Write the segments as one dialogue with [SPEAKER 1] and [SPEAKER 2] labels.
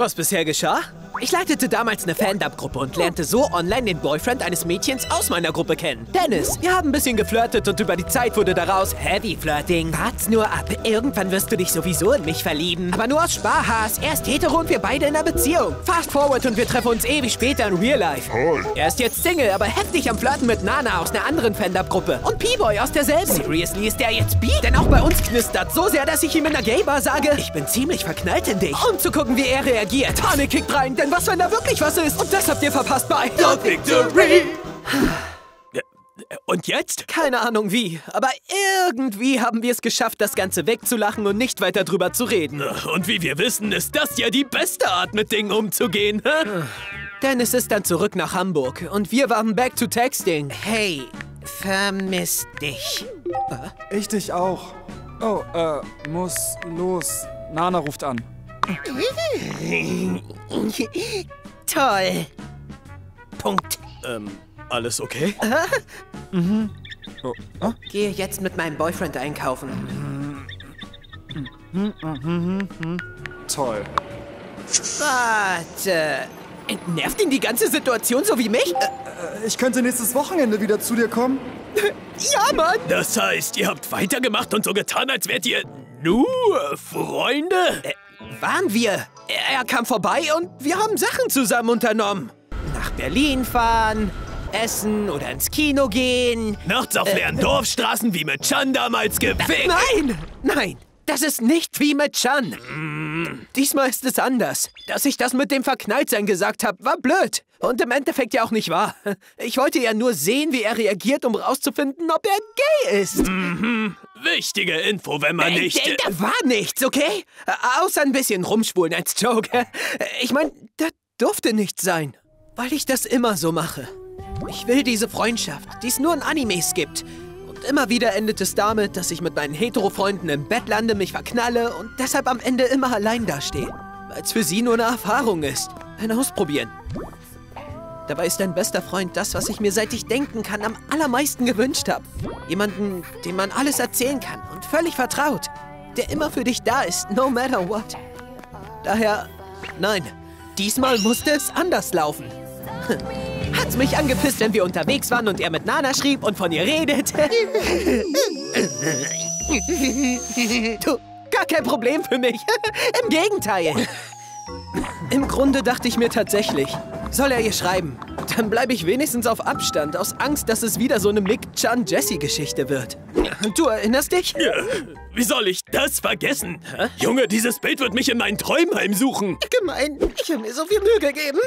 [SPEAKER 1] Was bisher geschah? Ich leitete damals eine Fan-Dub-Gruppe und lernte so online den Boyfriend eines Mädchens aus meiner Gruppe kennen. Dennis. Wir haben ein bisschen geflirtet und über die Zeit wurde daraus Heavy Flirting. Wart's nur ab. Irgendwann wirst du dich sowieso in mich verlieben. Aber nur aus Spaß. Er ist hetero und wir beide in einer Beziehung. Fast forward und wir treffen uns ewig später in Real Life.
[SPEAKER 2] Toll.
[SPEAKER 1] Er ist jetzt Single, aber heftig am Flirten mit Nana aus einer anderen Fan-Dub-Gruppe. Und P-Boy aus derselben. Seriously, ist der jetzt bi? Denn auch bei uns knistert so sehr, dass ich ihm in der Gay-Bar sage, ich bin ziemlich verknallt in dich. Um zu gucken, wie er reagiert. Panik kickt rein, denn was, wenn da wirklich was ist? Und das habt ihr verpasst bei The Victory. Und jetzt? Keine Ahnung wie, aber irgendwie haben wir es geschafft, das Ganze wegzulachen und nicht weiter drüber zu reden.
[SPEAKER 3] Und wie wir wissen, ist das ja die beste Art, mit Dingen umzugehen.
[SPEAKER 1] Dennis ist dann zurück nach Hamburg und wir waren back to texting. Hey, vermiss dich.
[SPEAKER 4] Ich dich auch. Oh, muss los. Nana ruft an.
[SPEAKER 1] Toll. Punkt.
[SPEAKER 3] Alles okay?
[SPEAKER 4] Oh, ah?
[SPEAKER 1] Gehe jetzt mit meinem Boyfriend einkaufen.
[SPEAKER 4] Toll.
[SPEAKER 1] Warte. Nervt ihn die ganze Situation so wie mich?
[SPEAKER 4] Ich könnte nächstes Wochenende wieder zu dir kommen.
[SPEAKER 1] Ja, Mann.
[SPEAKER 3] Das heißt, ihr habt weitergemacht und so getan, als wärt ihr nur Freunde?
[SPEAKER 1] Waren wir. Er kam vorbei und wir haben Sachen zusammen unternommen. Nach Berlin fahren, essen oder ins Kino gehen.
[SPEAKER 3] Nachts auf leeren Dorfstraßen wie mit Chan damals gefickt.
[SPEAKER 1] Nein, nein, das ist nicht wie mit Chan. Diesmal ist es anders. Dass ich das mit dem Verknalltsein gesagt habe, war blöd. Und im Endeffekt ja auch nicht wahr. Ich wollte ja nur sehen, wie er reagiert, um rauszufinden, ob er gay ist.
[SPEAKER 3] Wichtige Info, wenn man nicht...
[SPEAKER 1] Da war nichts, okay? Außer ein bisschen rumschwulen als Joke. Ich meine, das durfte nicht sein. Weil ich das immer so mache. Ich will diese Freundschaft, die es nur in Animes gibt. Und immer wieder endet es damit, dass ich mit meinen Hetero-Freunden im Bett lande, mich verknalle und deshalb am Ende immer allein dastehe. Weil es für sie nur eine Erfahrung ist. Ein Ausprobieren. Dabei ist dein bester Freund das, was ich mir seit ich denken kann am allermeisten gewünscht habe. Jemanden, dem man alles erzählen kann und völlig vertraut. Der immer für dich da ist, no matter what. Daher, nein, diesmal musste es anders laufen. Hat's mich angepisst, wenn wir unterwegs waren und er mit Nana schrieb und von ihr redet. Du, gar kein Problem für mich. Im Gegenteil. Im Grunde dachte ich mir tatsächlich, soll er ihr schreiben? Dann bleibe ich wenigstens auf Abstand, aus Angst, dass es wieder so eine Mick-Chan-Jessie-Geschichte wird. Du erinnerst dich?
[SPEAKER 3] Ja, wie soll ich das vergessen? Junge, dieses Bild wird mich in meinen Träumen heimsuchen.
[SPEAKER 1] Gemein, ich habe mir so viel Mühe gegeben.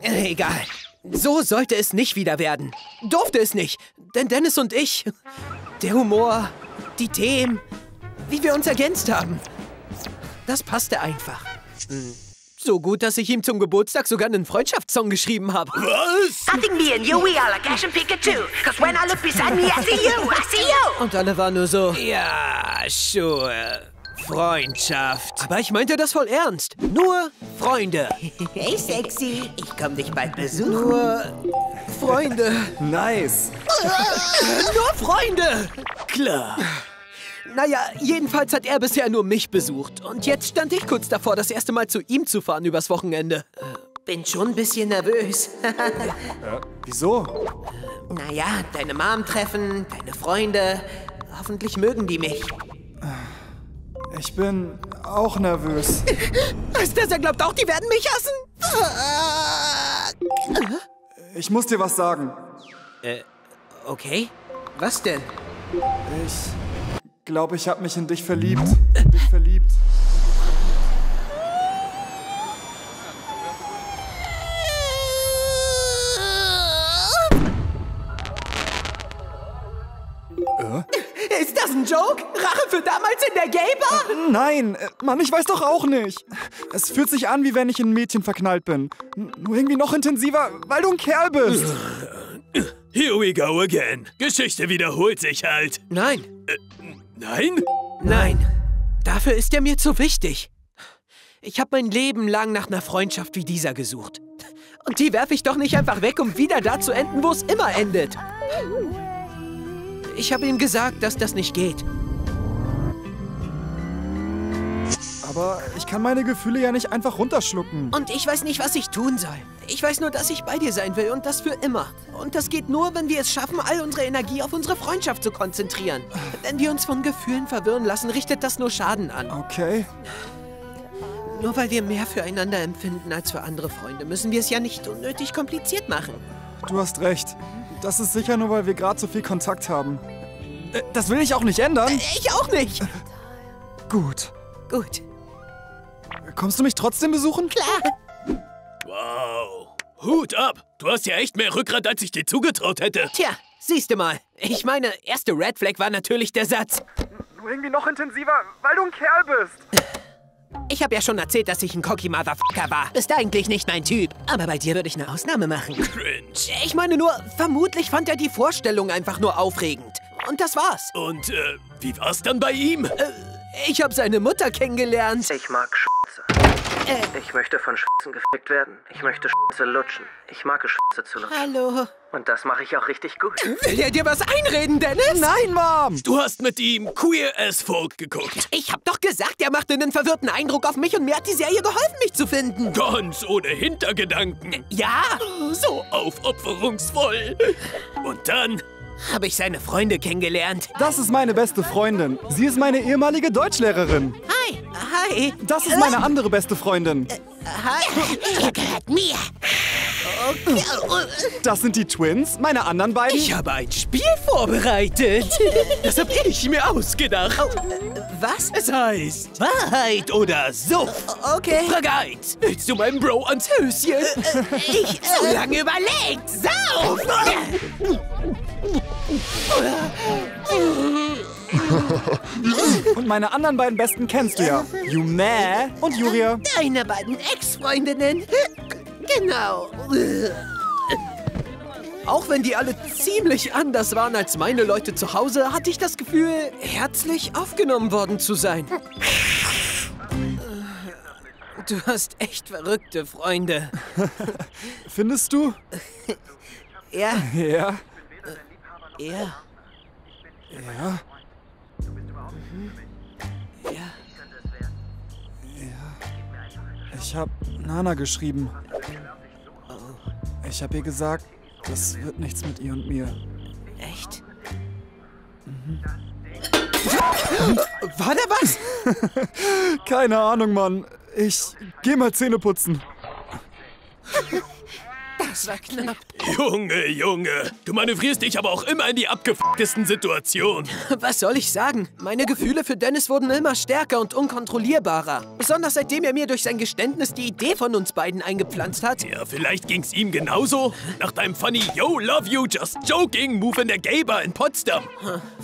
[SPEAKER 1] Egal. So sollte es nicht wieder werden. Durfte es nicht. Denn Dennis und ich, der Humor, die Themen, wie wir uns ergänzt haben, das passte einfach. So gut, dass ich ihm zum Geburtstag sogar einen Freundschaftssong geschrieben habe.
[SPEAKER 3] Was?
[SPEAKER 5] I think me and you, we are like Ash and Pikachu. Cause when I look beside me, I see you, I see you.
[SPEAKER 1] Und alle waren nur so, ja, sure, Freundschaft. Aber ich meinte das voll ernst. Nur Freunde.
[SPEAKER 5] Hey, sexy. Ich komm dich bald besuchen.
[SPEAKER 1] Nur Freunde.
[SPEAKER 4] Nice.
[SPEAKER 1] Nur Freunde.
[SPEAKER 3] Klar.
[SPEAKER 1] Naja, jedenfalls hat er bisher nur mich besucht. Und jetzt stand ich kurz davor, das erste Mal zu ihm zu fahren übers Wochenende. Bin schon ein bisschen nervös.
[SPEAKER 4] Wieso?
[SPEAKER 1] Naja, deine Mom treffen, deine Freunde. Hoffentlich mögen die mich.
[SPEAKER 4] Ich bin auch nervös.
[SPEAKER 1] Ist das, er glaubt auch, die werden mich hassen?
[SPEAKER 4] Ich muss dir was sagen.
[SPEAKER 1] Okay. Was denn?
[SPEAKER 4] Ich glaube, ich habe mich in dich verliebt. In dich verliebt.
[SPEAKER 1] Ist das ein Joke? Rache für damals in der Gay-Bar?
[SPEAKER 4] Nein, Mann, ich weiß doch auch nicht. Es fühlt sich an, wie wenn ich in ein Mädchen verknallt bin. Nur irgendwie noch intensiver, weil du ein Kerl bist.
[SPEAKER 3] Here we go again. Geschichte wiederholt sich halt.
[SPEAKER 1] Nein.
[SPEAKER 3] Nein?
[SPEAKER 1] Nein. Dafür ist er mir zu wichtig. Ich habe mein Leben lang nach einer Freundschaft wie dieser gesucht. Und die werfe ich doch nicht einfach weg, um wieder da zu enden, wo es immer endet. Ich habe ihm gesagt, dass das nicht geht.
[SPEAKER 4] Aber ich kann meine Gefühle ja nicht einfach runterschlucken.
[SPEAKER 1] Und ich weiß nicht, was ich tun soll. Ich weiß nur, dass ich bei dir sein will und das für immer. Und das geht nur, wenn wir es schaffen, all unsere Energie auf unsere Freundschaft zu konzentrieren. Wenn wir uns von Gefühlen verwirren lassen, richtet das nur Schaden an.
[SPEAKER 4] Okay.
[SPEAKER 1] Nur weil wir mehr füreinander empfinden als für andere Freunde, müssen wir es ja nicht unnötig kompliziert machen.
[SPEAKER 4] Du hast recht. Das ist sicher nur, weil wir gerade so viel Kontakt haben. Das will ich auch nicht ändern.
[SPEAKER 1] Ich auch nicht.
[SPEAKER 4] Gut.
[SPEAKER 1] Gut.
[SPEAKER 4] Kommst du mich trotzdem besuchen?
[SPEAKER 1] Klar.
[SPEAKER 3] Wow. Hut ab. Du hast ja echt mehr Rückgrat, als ich dir zugetraut hätte.
[SPEAKER 1] Tja, siehst du mal. Ich meine, erste Red Flag war natürlich der Satz.
[SPEAKER 4] Nur irgendwie noch intensiver, weil du ein Kerl bist.
[SPEAKER 1] Ich habe ja schon erzählt, dass ich ein cocky Motherfucker war. Bist eigentlich nicht mein Typ. Aber bei dir würde ich eine Ausnahme machen.
[SPEAKER 3] Cringe.
[SPEAKER 1] Ich meine nur, vermutlich fand er die Vorstellung einfach nur aufregend. Und das war's.
[SPEAKER 3] Und, wie war's dann bei ihm?
[SPEAKER 1] Ich habe seine Mutter kennengelernt.
[SPEAKER 2] Ich mag Schwänze. Ich möchte von Schwänzen gefickt werden. Ich möchte Schwänze lutschen. Ich mag es, Schwänze zu lutschen.
[SPEAKER 1] Hallo.
[SPEAKER 2] Und das mache ich auch richtig gut.
[SPEAKER 1] Will der dir was einreden, Dennis?
[SPEAKER 4] Nein, Mom!
[SPEAKER 3] Du hast mit ihm Queer as Folk geguckt.
[SPEAKER 1] Ich hab doch gesagt, er machte einen verwirrten Eindruck auf mich und mir hat die Serie geholfen, mich zu finden.
[SPEAKER 3] Ganz ohne Hintergedanken.
[SPEAKER 1] Ja,
[SPEAKER 3] So aufopferungsvoll. Und dann...
[SPEAKER 1] habe ich seine Freunde kennengelernt.
[SPEAKER 4] Das ist meine beste Freundin. Sie ist meine ehemalige Deutschlehrerin.
[SPEAKER 1] Hi. Hi.
[SPEAKER 4] Das ist meine andere beste Freundin.
[SPEAKER 1] Hi.
[SPEAKER 5] Ihr gehört mir.
[SPEAKER 4] Das sind die Twins, meine anderen beiden.
[SPEAKER 1] Ich habe ein Spiel vorbereitet.
[SPEAKER 3] Das hab ich mir ausgedacht.
[SPEAKER 1] Was?
[SPEAKER 3] Es heißt Wahrheit oder Suff.
[SPEAKER 1] Okay.
[SPEAKER 3] Frage 1. Willst du meinem Bro ans Höschen?
[SPEAKER 1] Ich
[SPEAKER 5] Zu lange überlegt. Sauf!
[SPEAKER 4] Und meine anderen beiden Besten kennst du ja. Yume und Julia.
[SPEAKER 1] Deine beiden Ex-Freundinnen. Genau. Auch wenn die alle ziemlich anders waren als meine Leute zu Hause, hatte ich das Gefühl, herzlich aufgenommen worden zu sein. Du hast echt verrückte Freunde.
[SPEAKER 4] Findest du?
[SPEAKER 1] Ja,
[SPEAKER 4] Ja.
[SPEAKER 1] ja,
[SPEAKER 4] Ja.
[SPEAKER 1] ja.
[SPEAKER 4] Ich habe Nana geschrieben. Ich habe ihr gesagt, das wird nichts mit ihr und mir.
[SPEAKER 1] Echt? War da was?
[SPEAKER 4] Keine Ahnung, Mann. Ich geh mal Zähne putzen.
[SPEAKER 1] Das war knapp.
[SPEAKER 3] Junge. Du manövrierst dich aber auch immer in die abgefucktesten Situationen.
[SPEAKER 1] Was soll ich sagen? Meine Gefühle für Dennis wurden immer stärker und unkontrollierbarer. Besonders seitdem er mir durch sein Geständnis die Idee von uns beiden eingepflanzt hat.
[SPEAKER 3] Ja, vielleicht ging's ihm genauso. Nach deinem funny Yo, love you, just joking Move in der Gay Bar in Potsdam.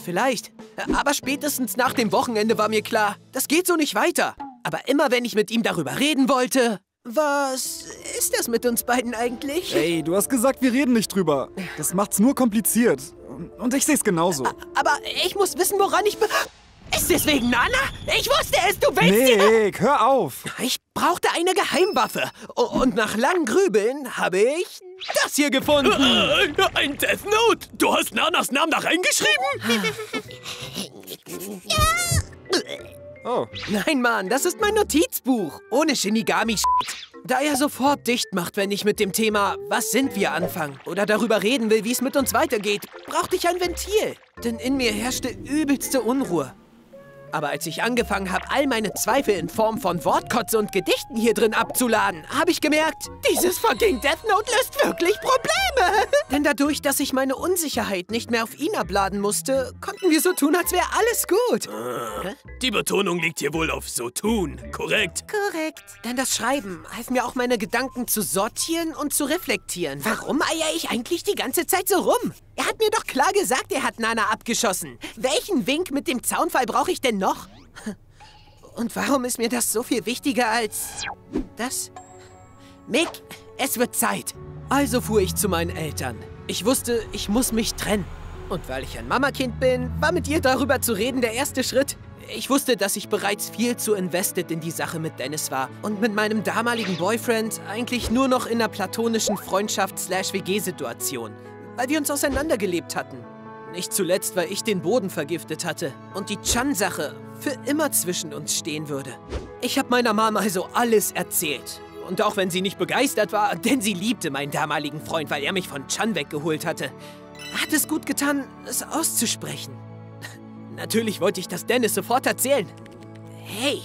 [SPEAKER 1] Vielleicht. Aber spätestens nach dem Wochenende war mir klar, das geht so nicht weiter. Aber immer wenn ich mit ihm darüber reden wollte... Was ist das mit uns beiden eigentlich?
[SPEAKER 4] Ey, du hast gesagt, wir reden nicht drüber. Das macht's nur kompliziert. Und ich seh's genauso.
[SPEAKER 1] Aber ich muss wissen, woran ich... Ist es wegen Nana? Ich wusste es, du willst...
[SPEAKER 4] Nick, hör auf.
[SPEAKER 1] Ich brauchte eine Geheimwaffe. Und nach langem Grübeln habe ich das hier gefunden.
[SPEAKER 3] Ein Death Note? Du hast Nanas Namen da reingeschrieben?
[SPEAKER 4] Oh.
[SPEAKER 1] Nein, Mann, das ist mein Notizbuch. Ohne Shinigami-Shit. Da er sofort dicht macht, wenn ich mit dem Thema "Was sind wir" anfange oder darüber reden will, wie es mit uns weitergeht, brauchte ich ein Ventil. Denn in mir herrschte übelste Unruhe. Aber als ich angefangen habe, all meine Zweifel in Form von Wortkotze und Gedichten hier drin abzuladen, habe ich gemerkt, dieses fucking Death Note löst wirklich Probleme. Denn dadurch, dass ich meine Unsicherheit nicht mehr auf ihn abladen musste, konnten wir so tun, als wäre alles gut.
[SPEAKER 3] Die Betonung liegt hier wohl auf so tun, korrekt?
[SPEAKER 1] Korrekt. Denn das Schreiben half mir auch, meine Gedanken zu sortieren und zu reflektieren. Warum eier ich eigentlich die ganze Zeit so rum? Er hat mir doch klar gesagt, er hat Nana abgeschossen. Welchen Wink mit dem Zaunfall brauche ich denn noch? Und warum ist mir das so viel wichtiger als das? Mick, es wird Zeit. Also fuhr ich zu meinen Eltern. Ich wusste, ich muss mich trennen. Und weil ich ein Mamakind bin, war mit ihr darüber zu reden der erste Schritt. Ich wusste, dass ich bereits viel zu invested in die Sache mit Dennis war und mit meinem damaligen Boyfriend eigentlich nur noch in einer platonischen Freundschaft/WG-Situation, weil wir uns auseinandergelebt hatten. Nicht zuletzt, weil ich den Boden vergiftet hatte und die Chan-Sache für immer zwischen uns stehen würde. Ich habe meiner Mama also alles erzählt. Und auch wenn sie nicht begeistert war, denn sie liebte meinen damaligen Freund, weil er mich von Chan weggeholt hatte, hat es gut getan, es auszusprechen. Natürlich wollte ich das Dennis sofort erzählen. Hey.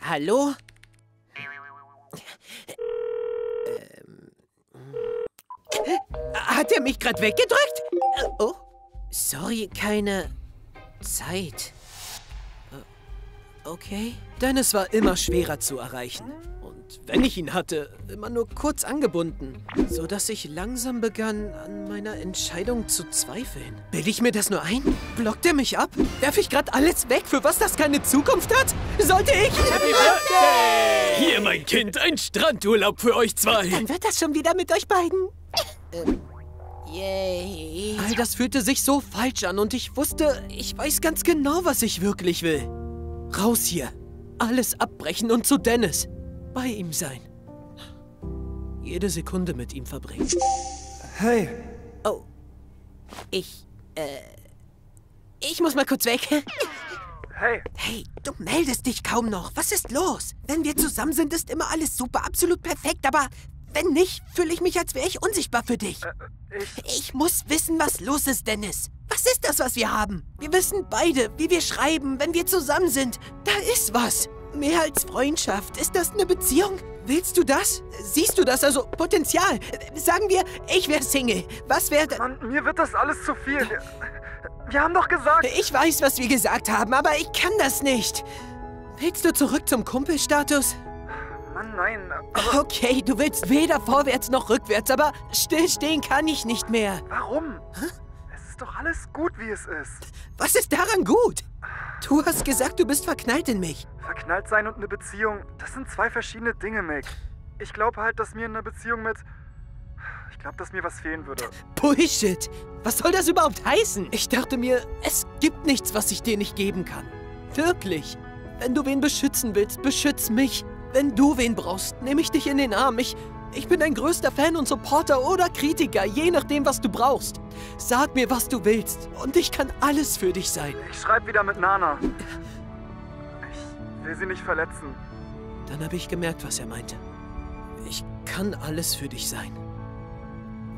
[SPEAKER 1] Hallo? Hat er mich gerade weggedrückt? Oh, sorry, keine Zeit. Okay. Dennis war immer schwerer zu erreichen. Und wenn ich ihn hatte, immer nur kurz angebunden. Sodass ich langsam begann, an meiner Entscheidung zu zweifeln. Bilde ich mir das nur ein? Blockt er mich ab? Werfe ich gerade alles weg, für was das keine Zukunft hat? Sollte ich...
[SPEAKER 3] Happy Birthday! Hier, mein Kind, ein Strandurlaub für euch zwei.
[SPEAKER 1] Dann wird das schon wieder mit euch beiden. Yay. All das fühlte sich so falsch an und ich wusste, ich weiß ganz genau, was ich wirklich will. Raus hier. Alles abbrechen und zu Dennis. Bei ihm sein. Jede Sekunde mit ihm verbringen.
[SPEAKER 4] Hey.
[SPEAKER 1] Oh. Ich muss mal kurz weg.
[SPEAKER 4] Hey.
[SPEAKER 1] Hey, du meldest dich kaum noch. Was ist los? Wenn wir zusammen sind, ist immer alles super, absolut perfekt, aber wenn nicht, fühle ich mich, als wäre ich unsichtbar für dich. Ich muss wissen, was los ist, Dennis. Was ist das, was wir haben? Wir wissen beide, wie wir schreiben, wenn wir zusammen sind. Da ist was. Mehr als Freundschaft. Ist das eine Beziehung? Willst du das? Siehst du das? Also Potenzial. Sagen wir, ich wäre Single. Was wäre...
[SPEAKER 4] Mann, mir wird das alles zu viel. Wir haben doch gesagt...
[SPEAKER 1] Ich weiß, was wir gesagt haben, aber ich kann das nicht. Willst du zurück zum Kumpelstatus?
[SPEAKER 4] Mann, nein.
[SPEAKER 1] Okay, du willst weder vorwärts noch rückwärts, aber stillstehen kann ich nicht mehr.
[SPEAKER 4] Warum? Es ist doch alles gut, wie es ist.
[SPEAKER 1] Was ist daran gut? Du hast gesagt, du bist verknallt in mich.
[SPEAKER 4] Verknallt sein und eine Beziehung, das sind zwei verschiedene Dinge, Mick. Ich glaube halt, dass mir in einer Beziehung mit... Ich glaube, dass mir was fehlen würde.
[SPEAKER 1] Bullshit! Was soll das überhaupt heißen? Ich dachte mir, es gibt nichts, was ich dir nicht geben kann. Wirklich. Wenn du wen beschützen willst, beschütz mich. Wenn du wen brauchst, nehme ich dich in den Arm. Ich bin dein größter Fan und Supporter oder Kritiker, je nachdem, was du brauchst. Sag mir, was du willst und ich kann alles für dich sein.
[SPEAKER 4] Ich schreibe wieder mit Nana. Ich will sie nicht verletzen.
[SPEAKER 1] Dann habe ich gemerkt, was er meinte. Ich kann alles für dich sein.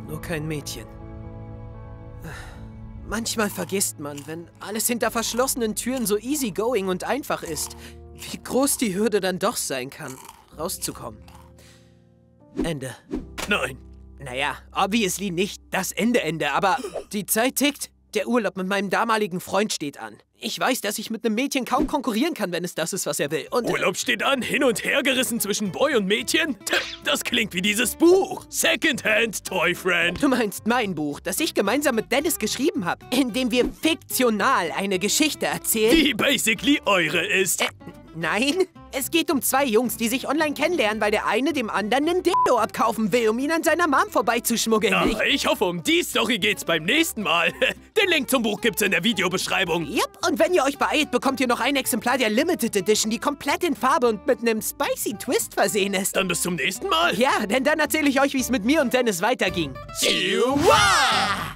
[SPEAKER 1] Nur kein Mädchen. Manchmal vergisst man, wenn alles hinter verschlossenen Türen so easygoing und einfach ist, wie groß die Hürde dann doch sein kann, rauszukommen. Ende.
[SPEAKER 3] Nein.
[SPEAKER 1] Naja, obviously nicht das Ende, aber die Zeit tickt. Der Urlaub mit meinem damaligen Freund steht an. Ich weiß, dass ich mit einem Mädchen kaum konkurrieren kann, wenn es das ist, was er will. Und
[SPEAKER 3] Urlaub steht an, hin und her gerissen zwischen Boy und Mädchen? Das klingt wie dieses Buch. Secondhand Toy Friend.
[SPEAKER 1] Du meinst mein Buch, das ich gemeinsam mit Dennis geschrieben habe, in dem wir fiktional eine Geschichte erzählen?
[SPEAKER 3] Die basically eure ist.
[SPEAKER 1] Nein. Es geht um zwei Jungs, die sich online kennenlernen, weil der eine dem anderen einen Dildo abkaufen will, um ihn an seiner Mom vorbeizuschmuggeln.
[SPEAKER 3] Ja, ich hoffe, um die Story geht's beim nächsten Mal. Den Link zum Buch gibt's in der Videobeschreibung.
[SPEAKER 1] Yep, und wenn ihr euch beeilt, bekommt ihr noch ein Exemplar der Limited Edition, die komplett in Farbe und mit einem spicy Twist versehen ist.
[SPEAKER 3] Dann bis zum nächsten Mal.
[SPEAKER 1] Ja, denn dann erzähle ich euch, wie es mit mir und Dennis weiterging.
[SPEAKER 3] Chihuahua!